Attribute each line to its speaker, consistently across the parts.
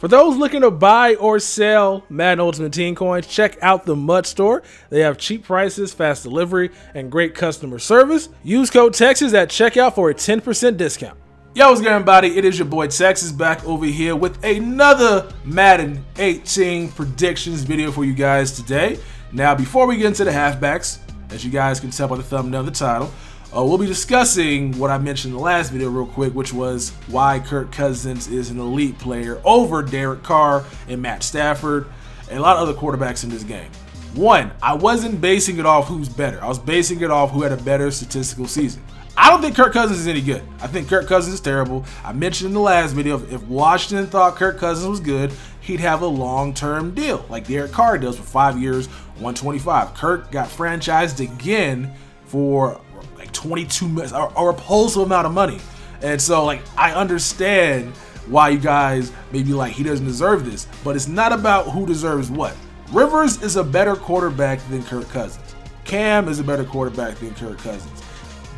Speaker 1: For those looking to buy or sell Madden Ultimate Team coins, check out the MUD store. They have cheap prices, fast delivery, and great customer service. Use code TEXAS at checkout for a 10% discount. Yo, what's good, everybody? It is your boy Texas back over here with another Madden 18 predictions video for you guys today. Now, before we get into the halfbacks, as you guys can tell by the thumbnail of the title, we'll be discussing what I mentioned in the last video real quick, which was why Kirk Cousins is an elite player over Derek Carr and Matt Stafford and a lot of other quarterbacks in this game. One, I wasn't basing it off who's better. I was basing it off who had a better statistical season. I don't think Kirk Cousins is any good. I think Kirk Cousins is terrible. I mentioned in the last video, if Washington thought Kirk Cousins was good, he'd have a long-term deal like Derek Carr does for 5 years, 125. Kirk got franchised again for like 22 minutes, or a repulsive amount of money. And so, like, I understand why you guys may be like, he doesn't deserve this, but it's not about who deserves what. Rivers is a better quarterback than Kirk Cousins. Cam is a better quarterback than Kirk Cousins.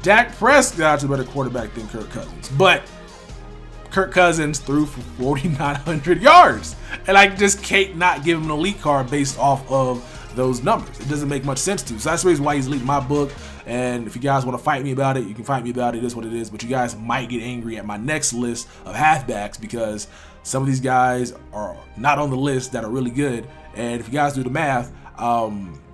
Speaker 1: Dak Prescott's a better quarterback than Kirk Cousins, but Kirk Cousins threw for 4,900 yards, and I just can't not give him an elite card based off of those numbers. It doesn't make much sense to. So that's the reason why he's elite in my book. And if you guys want to fight me about it, you can fight me about it. It is what it is. But you guys might get angry at my next list of halfbacks because some of these guys are not on the list that are really good. And if you guys do the math,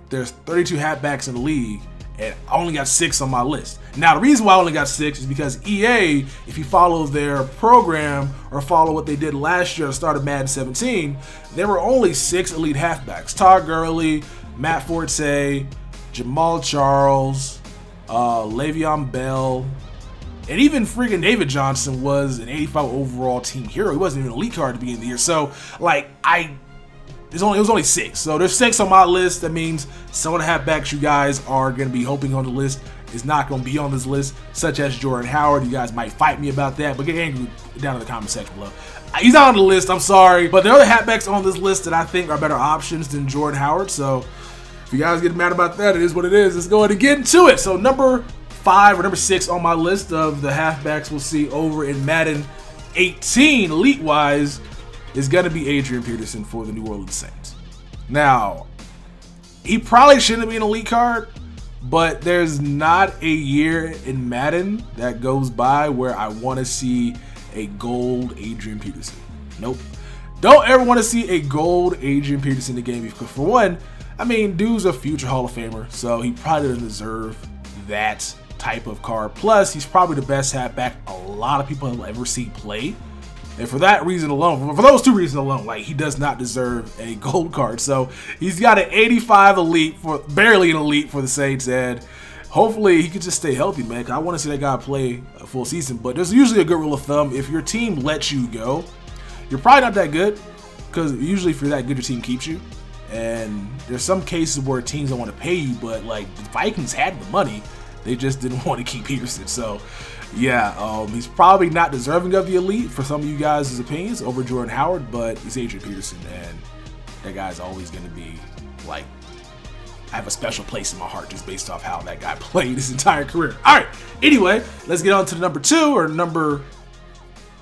Speaker 1: there's 32 halfbacks in the league, and I only got 6 on my list. Now, the reason why I only got 6 is because EA, if you follow their program or follow what they did last year at the start of Madden 17, there were only 6 elite halfbacks. Todd Gurley, Matt Forte, Jamal Charles, Le'Veon Bell, and even freaking David Johnson was an 85 overall team hero. He wasn't even an elite card to begin the year. So, like, it was only 6. So there's 6 on my list. That means some of the halfbacks you guys are going to be hoping on the list is not going to be on this list, such as Jordan Howard. You guys might fight me about that, but get angry down in the comment section below. He's not on the list, I'm sorry, but there are other halfbacks on this list that I think are better options than Jordan Howard. So if you guys get mad about that, it is what it is. Let's go ahead and get into it. So number 5 or number 6 on my list of the halfbacks we'll see over in Madden 18 elite-wise is going to be Adrian Peterson for the New Orleans Saints. Now, he probably shouldn't be an elite card, but there's not a year in Madden that goes by where I want to see a gold Adrian Peterson. Nope. Don't ever want to see a gold Adrian Peterson in the game because, for one, I mean, dude's a future Hall of Famer, so he probably doesn't deserve that type of card. Plus, he's probably the best halfback a lot of people have ever seen play. And for that reason alone, for those 2 reasons alone, like, he does not deserve a gold card. So he's got an 85 elite, for barely an elite for the Saints, and hopefully he can just stay healthy, man. 'Cause I want to see that guy play a full season. But there's usually a good rule of thumb: if your team lets you go, you're probably not that good. Because usually, if you're that good, your team keeps you. And there's some cases where teams don't want to pay you, but like the Vikings had the money, they just didn't want to keep Peterson. So yeah, he's probably not deserving of the elite for some of you guys' opinions over Jordan Howard, but it's Adrian Peterson, and that guy's always going to be, like, I have a special place in my heart just based off how that guy played his entire career. All right, anyway, let's get on to the number 2 or number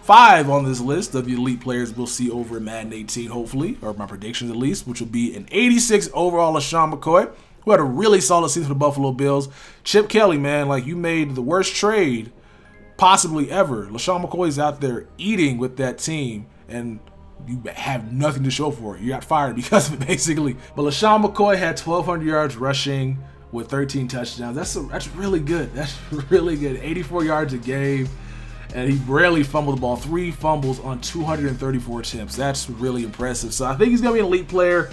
Speaker 1: 5 on this list of the elite players we'll see over in Madden 18, hopefully, or my predictions at least, which will be an 86 overall LeSean McCoy, who had a really solid season for the Buffalo Bills. Chip Kelly, man, like, you made the worst trade possibly ever. LeSean McCoy's out there eating with that team, and you have nothing to show for it. You got fired because of it, basically. But LeSean McCoy had 1,200 yards rushing with 13 touchdowns. That's really good. That's really good. 84 yards a game, and he rarely fumbled the ball. 3 fumbles on 234 attempts. That's really impressive. So I think he's going to be an elite player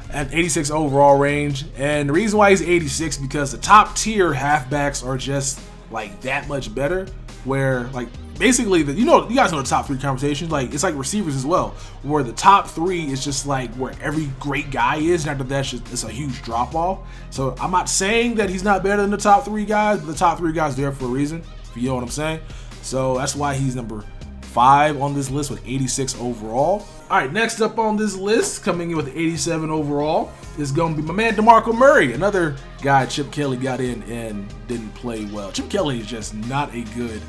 Speaker 1: at 86 overall range. And the reason why he's 86 because the top tier halfbacks are just like that much better. Where, like, basically, you guys know the top 3 conversations. Like, it's like receivers as well, where the top 3 is just like where every great guy is, and after that, it's a huge drop off. So I'm not saying that he's not better than the top 3 guys, but the top 3 guys are there for a reason. If you know what I'm saying. So that's why he's number 5 on this list with 86 overall. All right, next up on this list, coming in with 87 overall, is going to be my man DeMarco Murray, another guy Chip Kelly got in and didn't play well. Chip Kelly is just not a good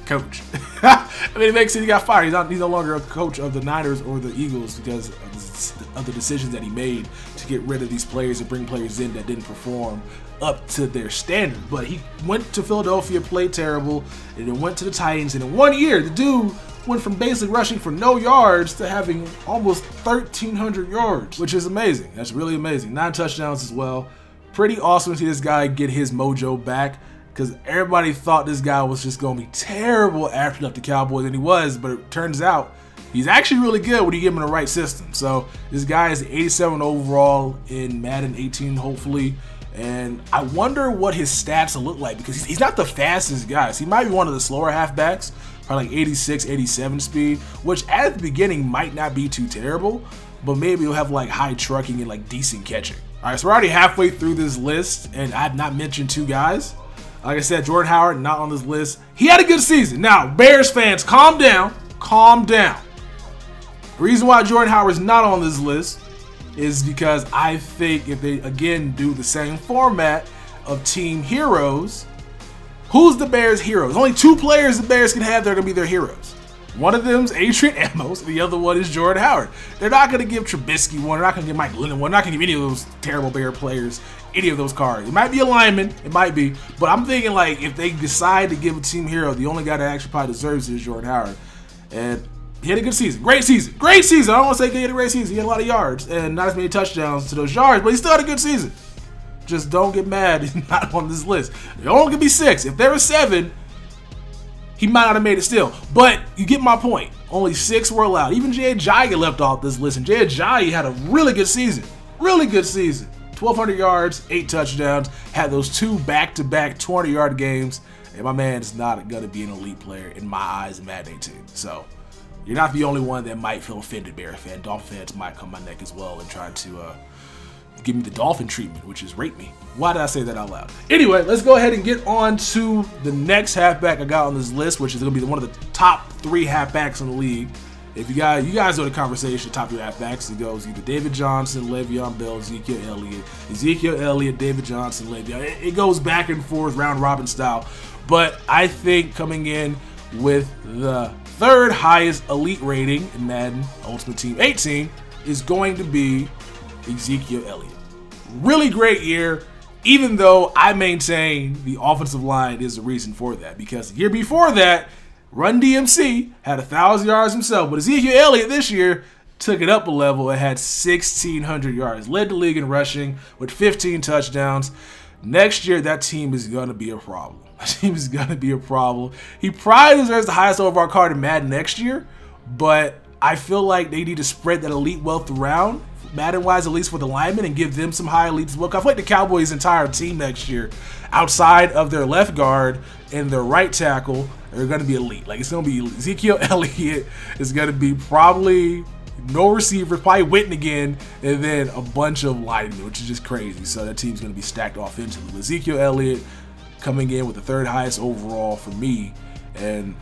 Speaker 1: coach. I mean, it makes sense. He got fired. He's no longer a coach of the Niners or the Eagles because of the decisions that he made to get rid of these players and bring players in that didn't perform up to their standard. But he went to Philadelphia, played terrible, and then went to the Titans. And in 1 year, the dude went from basically rushing for no yards to having almost 1,300 yards, which is amazing. That's really amazing. 9 touchdowns as well. Pretty awesome to see this guy get his mojo back, because everybody thought this guy was just going to be terrible after he left the Cowboys, and he was, but it turns out he's actually really good when you give him the right system. So this guy is 87 overall in Madden 18, hopefully. And I wonder what his stats will look like, because he's not the fastest guy. He might be one of the slower halfbacks, probably like 86, 87 speed, which at the beginning might not be too terrible, but maybe he'll have like high trucking and like decent catching. All right, so we're already halfway through this list, and I've not mentioned 2 guys. Like I said, Jordan Howard, not on this list. He had a good season. Now, Bears fans, calm down. Calm down. The reason why Jordan Howard is not on this list is because I think if they, again, do the same format of team heroes, who's the Bears' heroes? Only 2 players the Bears can have that are going to be their heroes. One of them is Adrian Amos, and the other one is Jordan Howard. They're not going to give Trubisky one. They're not going to give Mike Lennon one. They're not going to give any of those terrible Bear players any of those cards. It might be a lineman. It might be. But I'm thinking, like, if they decide to give a team hero, the only guy that actually probably deserves it is Jordan Howard. And he had a good season. Great season. Great season. I don't want to say he had a great season. He had a lot of yards and not as many touchdowns to those yards, but he still had a good season. Just don't get mad he's not on this list. It only could be 6. If there were 7, he might not have made it still. But you get my point. Only 6 were allowed. Even Jay Ajayi left off this list, and Jay Ajayi had a really good season. Really good season. 1,200 yards, 8 touchdowns, had those 2 back-to-back 200-yard games, and my man's not going to be an elite player in my eyes in Madden 18. So you're not the only one that might feel offended, Bear fan. Dolphin fans might come my neck as well and try to give me the Dolphin treatment, which is rape me. Why did I say that out loud? Anyway, let's go ahead and get on to the next halfback I got on this list, which is going to be one of the top 3 halfbacks in the league. If you guys know the conversation, top 3 halfbacks, it goes either David Johnson, Le'Veon Bell, Ezekiel Elliott, David Johnson, Le'Veon. It goes back and forth, round robin style. But I think coming in with the 3rd highest elite rating in Madden Ultimate Team 18 is going to be Ezekiel Elliott. Really great year, even though I maintain the offensive line is the reason for that, because the year before that, Run DMC had 1,000 yards himself, but Ezekiel Elliott this year took it up a level and had 1,600 yards. Led the league in rushing with 15 touchdowns. Next year, that team is going to be a problem. That team is going to be a problem. He probably deserves the highest overall card in Madden next year, but I feel like they need to spread that elite wealth around, Madden-wise, at least for the linemen, and give them some high elites as well. I feel like the Cowboys' entire team next year, outside of their left guard and their right tackle, are going to be elite. Like, it's going to be Ezekiel Elliott. It's going to be probably no receivers, probably Witten again, and then a bunch of linemen, which is just crazy. So that team's going to be stacked offensively. Ezekiel Elliott coming in with the 3rd highest overall for me, and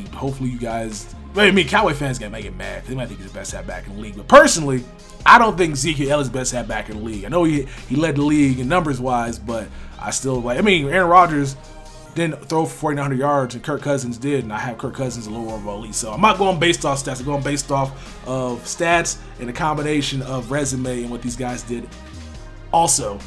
Speaker 1: hopefully you guys, I mean, Cowboy fans might get mad because they might think he's the best halfback in the league. But personally, I don't think Ezekiel Elliott's the best halfback in the league. I know he led the league in numbers-wise, but I still like. I mean, Aaron Rodgers didn't throw for 4,900 yards, and Kirk Cousins did, and I have Kirk Cousins a little more of a elite. So I'm not going based off stats. I'm going based off of stats and a combination of resume and what these guys did also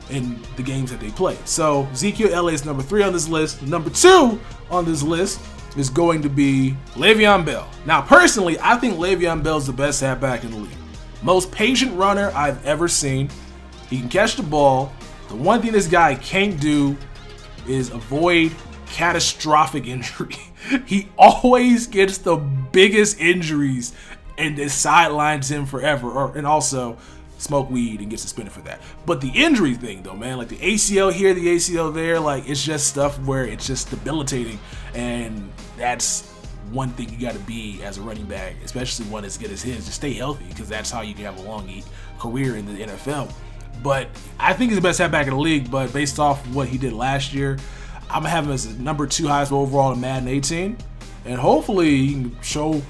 Speaker 1: in the games that they played. So Ezekiel Elliott's number 3 on this list. Number 2 on this list is going to be Le'Veon Bell. Now, personally, I think Le'Veon Bell is the best halfback in the league. Most patient runner I've ever seen. He can catch the ball. The one thing this guy can't do is avoid catastrophic injury. He always gets the biggest injuries and it sidelines him forever, and also smoke weed and get suspended for that. But the injury thing though, man, like the ACL here, the ACL there, like it's just stuff where it's just debilitating, and that's one thing you got to be as a running back, especially one as good as his, to stay healthy, because that's how you can have a long career in the NFL. But I think he's the best halfback in the league, but based off what he did last year, I'm going to have him as the number 2 highest overall in Madden 18. And hopefully he can show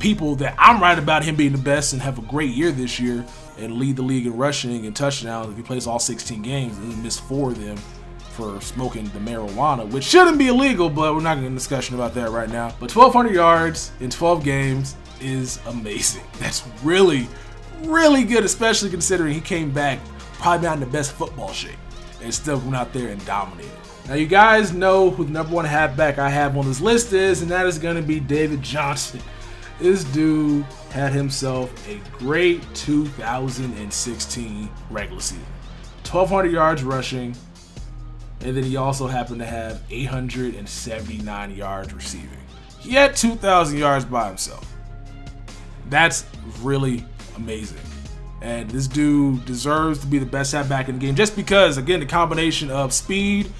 Speaker 1: people that I'm right about him being the best and have a great year this year and lead the league in rushing and touchdowns if he plays all 16 games and he missed 4 of them for smoking the marijuana, which shouldn't be illegal, but we're not going to get a discussion about that right now. But 1,200 yards in 12 games is amazing. That's really, really good, especially considering he came back probably not in the best football shape and still went out there and dominated. Now, you guys know who the #1 halfback I have on this list is, and that is going to be David Johnson. This dude had himself a great 2016 regular season. 1,200 yards rushing, and then he also happened to have 879 yards receiving. He had 2,000 yards by himself. That's really amazing. And this dude deserves to be the best halfback in the game just because, again, the combination of speed,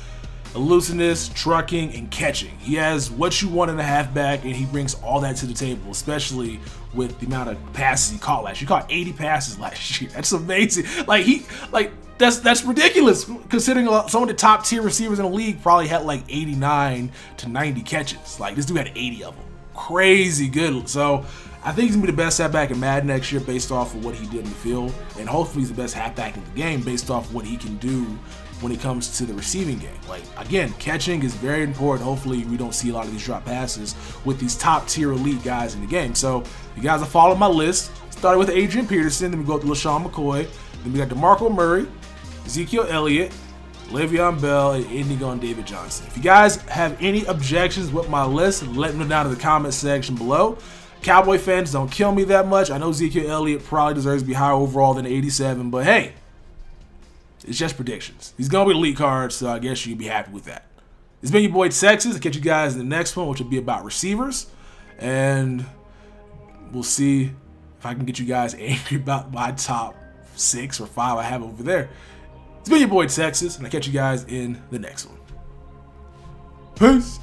Speaker 1: elusiveness, trucking, and catching. He has what you want in a halfback, and he brings all that to the table, especially with the amount of passes he caught last year. He caught 80 passes last year. That's amazing. That's ridiculous considering some of the top tier receivers in the league probably had like 89 to 90 catches. Like, this dude had 80 of them. Crazy good. So I think he's gonna be the best halfback in Madden next year based off of what he did in the field, and hopefully he's the best halfback in the game based off of what he can do when it comes to the receiving game. Like, again, catching is very important. Hopefully we don't see a lot of these drop passes with these top tier elite guys in the game. So you guys have followed my list. Started with Adrian Peterson, then we go to LeSean McCoy, then we got DeMarco Murray, Ezekiel Elliott, Le'Veon Bell, and ending on David Johnson. If you guys have any objections with my list, let me know down in the comment section below. Cowboy fans, don't kill me that much. I know Ezekiel Elliott probably deserves to be higher overall than 87, but hey, it's just predictions. He's going to be elite card, so I guess you'd be happy with that. It's been your boy Texas. I'll catch you guys in the next one, which will be about receivers. And we'll see if I can get you guys angry about my top 6 or 5 I have over there. It's been your boy Texas, and I'll catch you guys in the next one. Peace.